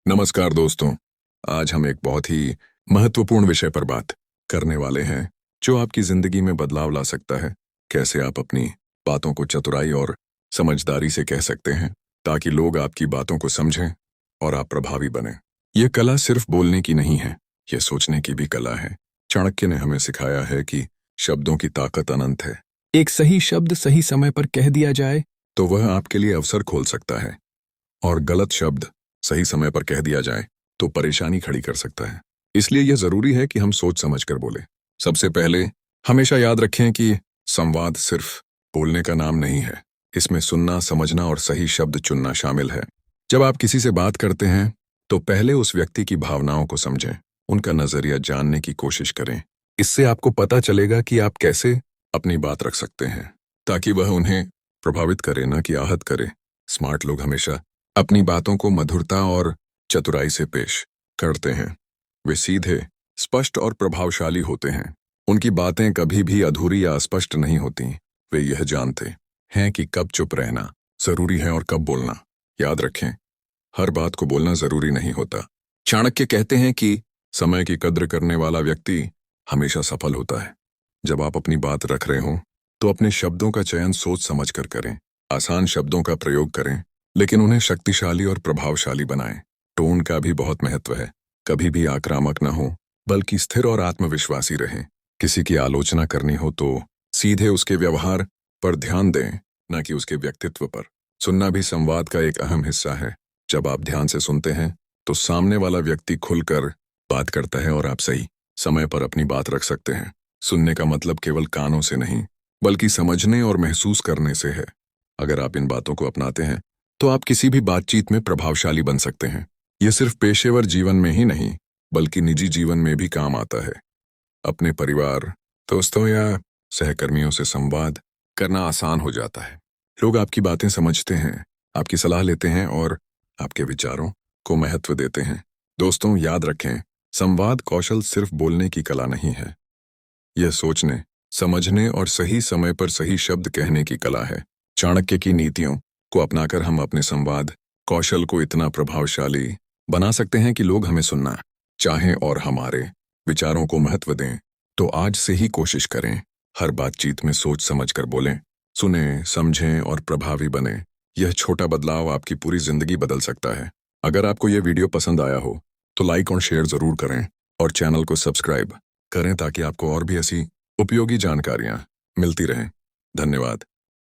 नमस्कार दोस्तों। आज हम एक बहुत ही महत्वपूर्ण विषय पर बात करने वाले हैं जो आपकी जिंदगी में बदलाव ला सकता है। कैसे आप अपनी बातों को चतुराई और समझदारी से कह सकते हैं ताकि लोग आपकी बातों को समझें और आप प्रभावी बने। यह कला सिर्फ बोलने की नहीं है, यह सोचने की भी कला है। चाणक्य ने हमें सिखाया है कि शब्दों की ताकत अनंत है। एक सही शब्द सही समय पर कह दिया जाए तो वह आपके लिए अवसर खोल सकता है, और गलत शब्द सही समय पर कह दिया जाए तो परेशानी खड़ी कर सकता है। इसलिए यह जरूरी है कि हम सोच समझ कर बोले। सबसे पहले हमेशा याद रखें कि संवाद सिर्फ बोलने का नाम नहीं है, इसमें सुनना, समझना और सही शब्द चुनना शामिल है। जब आप किसी से बात करते हैं तो पहले उस व्यक्ति की भावनाओं को समझें, उनका नजरिया जानने की कोशिश करें। इससे आपको पता चलेगा कि आप कैसे अपनी बात रख सकते हैं ताकि वह उन्हें प्रभावित करे, न कि आहत करे। स्मार्ट लोग हमेशा अपनी बातों को मधुरता और चतुराई से पेश करते हैं। वे सीधे, स्पष्ट और प्रभावशाली होते हैं। उनकी बातें कभी भी अधूरी या अस्पष्ट नहीं होती। वे यह जानते हैं कि कब चुप रहना जरूरी है और कब बोलना। याद रखें, हर बात को बोलना जरूरी नहीं होता। चाणक्य कहते हैं कि समय की कद्र करने वाला व्यक्ति हमेशा सफल होता है। जब आप अपनी बात रख रहे हों तो अपने शब्दों का चयन सोच समझ कर करें। आसान शब्दों का प्रयोग करें, लेकिन उन्हें शक्तिशाली और प्रभावशाली बनाएं। टोन का भी बहुत महत्व है। कभी भी आक्रामक न हो, बल्कि स्थिर और आत्मविश्वासी रहें। किसी की आलोचना करनी हो तो सीधे उसके व्यवहार पर ध्यान दें, न कि उसके व्यक्तित्व पर। सुनना भी संवाद का एक अहम हिस्सा है। जब आप ध्यान से सुनते हैं तो सामने वाला व्यक्ति खुलकर बात करता है और आप सही समय पर अपनी बात रख सकते हैं। सुनने का मतलब केवल कानों से नहीं, बल्कि समझने और महसूस करने से है। अगर आप इन बातों को अपनाते हैं तो आप किसी भी बातचीत में प्रभावशाली बन सकते हैं। यह सिर्फ पेशेवर जीवन में ही नहीं, बल्कि निजी जीवन में भी काम आता है। अपने परिवार, दोस्तों या सहकर्मियों से संवाद करना आसान हो जाता है। लोग आपकी बातें समझते हैं, आपकी सलाह लेते हैं और आपके विचारों को महत्व देते हैं। दोस्तों, याद रखें, संवाद कौशल सिर्फ बोलने की कला नहीं है। यह सोचने, समझने और सही समय पर सही शब्द कहने की कला है। चाणक्य की नीतियों को अपनाकर हम अपने संवाद कौशल को इतना प्रभावशाली बना सकते हैं कि लोग हमें सुनना चाहें और हमारे विचारों को महत्व दें। तो आज से ही कोशिश करें, हर बातचीत में सोच समझ कर बोलें, सुनें, समझें और प्रभावी बने। यह छोटा बदलाव आपकी पूरी जिंदगी बदल सकता है। अगर आपको यह वीडियो पसंद आया हो तो लाइक और शेयर जरूर करें और चैनल को सब्सक्राइब करें ताकि आपको और भी ऐसी उपयोगी जानकारियां मिलती रहें। धन्यवाद।